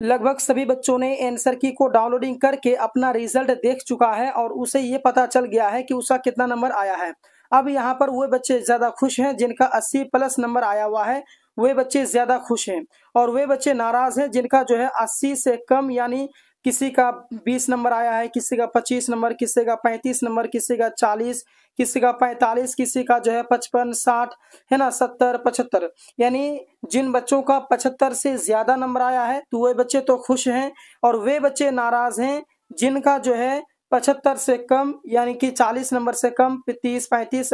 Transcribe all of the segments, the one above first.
लगभग सभी बच्चों ने आंसर की को डाउनलोडिंग करके अपना रिजल्ट देख चुका है और उसे ये पता चल गया है कि उसका कितना नंबर आया है। अब यहाँ पर वो बच्चे ज़्यादा खुश हैं जिनका 80 प्लस नंबर आया हुआ है, वे बच्चे ज़्यादा खुश हैं और वे बच्चे नाराज़ हैं जिनका जो है 80 से कम यानी किसी का 20 नंबर आया है, किसी का 25 नंबर, किसी का 35 नंबर, किसी का 40, किसी का 45, किसी का जो है 55, 60 है ना, 70, 75 यानी जिन बच्चों का 75 से ज़्यादा नंबर आया है तो वे बच्चे तो खुश हैं और वे बच्चे नाराज़ हैं जिनका जो है 75 से कम यानी कि 40 नंबर से कम 30, 35,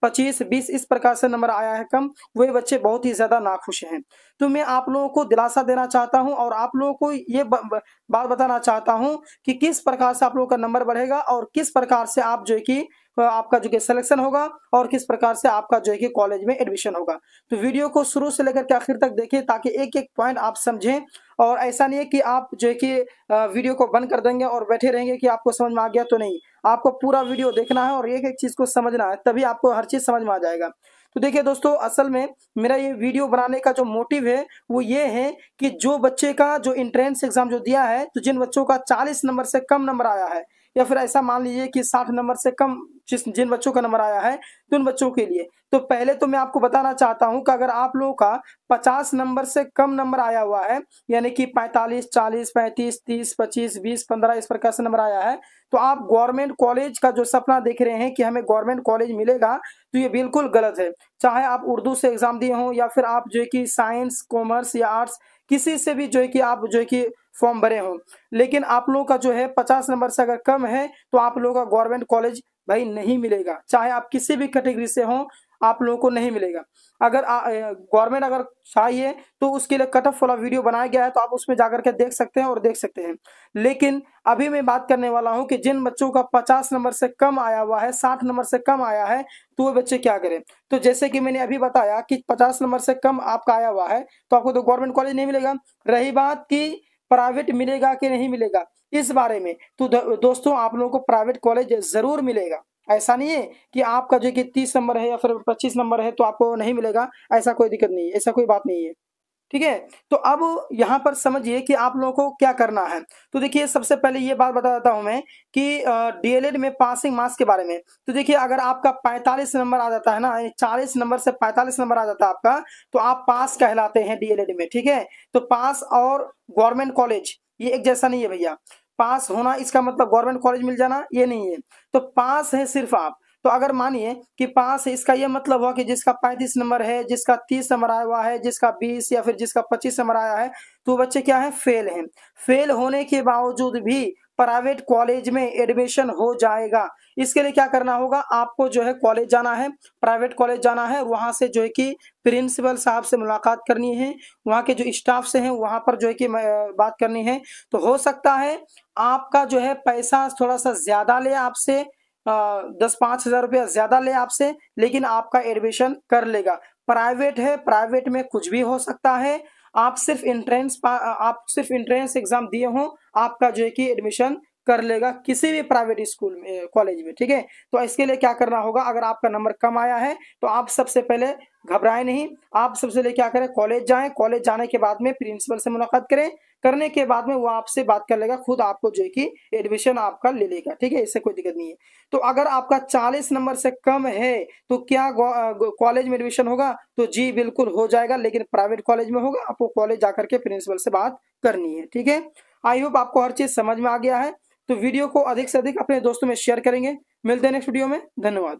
25, 20 इस प्रकार से नंबर आया है कम, वे बच्चे बहुत ही ज़्यादा नाखुश हैं। तो मैं आप लोगों को दिलासा देना चाहता हूं और आप लोगों को ये बात बताना चाहता हूं कि किस प्रकार से आप लोगों का नंबर बढ़ेगा और किस प्रकार से आप जो है कि आपका जो कि सिलेक्शन होगा और किस प्रकार से आपका जो है कि कॉलेज में एडमिशन होगा। तो वीडियो को शुरू से लेकर के आखिर तक देखिए ताकि एक एक पॉइंट आप समझें और ऐसा नहीं है कि आप जो है कि वीडियो को बंद कर देंगे और बैठे रहेंगे कि आपको समझ में आ गया, तो नहीं, आपको पूरा वीडियो देखना है और एक एक चीज़ को समझना है, तभी आपको हर चीज़ समझ में आ जाएगा। तो देखिए दोस्तों, असल में मेरा ये वीडियो बनाने का जो मोटिव है वो ये है कि जो बच्चे का जो एंट्रेंस एग्जाम जो दिया है, तो जिन बच्चों का 40 नंबर से कम नंबर आया है या फिर ऐसा मान लीजिए कि 60 नंबर से कम जिन बच्चों का नंबर आया है, तो उन बच्चों के लिए तो पहले तो मैं आपको बताना चाहता हूं कि अगर आप लोगों का 50 नंबर से कम नंबर आया हुआ है यानी कि 45, 40, 35, 30, 25, 20, 15 इस प्रकार से नंबर आया है, तो आप गवर्नमेंट कॉलेज का जो सपना देख रहे हैं कि हमें गवर्नमेंट कॉलेज मिलेगा, तो ये बिल्कुल गलत है। चाहे आप उर्दू से एग्जाम दिए हों या फिर आप जो है कि साइंस, कॉमर्स या आर्ट्स किसी से भी जो है कि आप जो है कि फॉर्म भरे हों, लेकिन आप लोगों का जो है 50 नंबर से अगर कम है तो आप लोगों का गवर्नमेंट कॉलेज भाई नहीं मिलेगा, चाहे आप किसी भी कैटेगरी से हों, आप लोगों को नहीं मिलेगा। अगर गवर्नमेंट अगर चाहिए तो उसके लिए कट ऑफ वाला वीडियो बनाया गया है, तो आप उसमें जाकर के देख सकते हैं और देख सकते हैं। लेकिन अभी मैं बात करने वाला हूं कि जिन बच्चों का 50 नंबर से कम आया हुआ है, 60 नंबर से कम आया है, तो वो बच्चे क्या करें। तो जैसे कि मैंने अभी बताया कि 50 नंबर से कम आपका आया हुआ है तो आपको तो गवर्नमेंट कॉलेज नहीं मिलेगा। रही बात कि प्राइवेट मिलेगा कि नहीं मिलेगा इस बारे में, तो दोस्तों आप लोगों को प्राइवेट कॉलेज जरूर मिलेगा। ऐसा नहीं है कि आपका जो कि 30 नंबर है या फिर 25 नंबर है तो आपको नहीं मिलेगा, ऐसा कोई दिक्कत नहीं है, ऐसा कोई बात नहीं है। ठीक है, तो अब यहाँ पर समझिए कि आप लोगों को क्या करना है। तो देखिए, सबसे पहले ये बात बता देता हूं मैं कि डीएलएड में पासिंग मार्क्स के बारे में। तो देखिए, अगर आपका 45 नंबर आ जाता है ना, 40 नंबर से 45 नंबर आ जाता है आपका, तो आप पास कहलाते हैं डीएलएड में। ठीक है, तो पास और गवर्नमेंट कॉलेज ये एक जैसा नहीं है भैया। पास होना इसका मतलब गवर्नमेंट कॉलेज मिल जाना ये नहीं है। तो पास है सिर्फ आप। तो अगर मानिए कि पास है, इसका यह मतलब हुआ कि जिसका 35 नंबर है, जिसका 30 नंबर आया हुआ है, जिसका 20 या फिर जिसका 25 नंबर आया है, तो बच्चे क्या है, फेल हैं। फेल होने के बावजूद भी प्राइवेट कॉलेज में एडमिशन हो जाएगा। इसके लिए क्या करना होगा, आपको जो है कॉलेज जाना है, प्राइवेट कॉलेज जाना है, वहां से जो है कि प्रिंसिपल साहब से मुलाकात करनी है, वहां के जो स्टाफ से हैं वहां पर जो है कि बात करनी है। तो हो सकता है आपका जो है पैसा थोड़ा सा ज्यादा ले आपसे, 10-5 हजार रुपया ज्यादा ले आपसे, लेकिन आपका एडमिशन कर लेगा। प्राइवेट है, प्राइवेट में कुछ भी हो सकता है। आप सिर्फ एंट्रेंस एग्जाम दिए हो, आपका जो है कि एडमिशन कर लेगा किसी भी प्राइवेट स्कूल में, कॉलेज में। ठीक है, तो इसके लिए क्या करना होगा, अगर आपका नंबर कम आया है तो आप सबसे पहले घबराए नहीं, आप सबसे पहले क्या करें, कॉलेज जाएं। कॉलेज जाने के बाद में प्रिंसिपल से मुलाकात करें, करने के बाद में वो आपसे बात कर लेगा, खुद आपको जो है कि एडमिशन आपका ले लेगा। ठीक है, इससे कोई दिक्कत नहीं है। तो अगर आपका 40 नंबर से कम है तो क्या कॉलेज में एडमिशन होगा, तो जी बिल्कुल हो जाएगा, लेकिन प्राइवेट कॉलेज में होगा। आपको कॉलेज जाकर के प्रिंसिपल से बात करनी है। ठीक है, आई होप आपको हर चीज समझ में आ गया है। तो वीडियो को अधिक से अधिक अपने दोस्तों में शेयर करेंगे। मिलते हैं नेक्स्ट वीडियो में, धन्यवाद।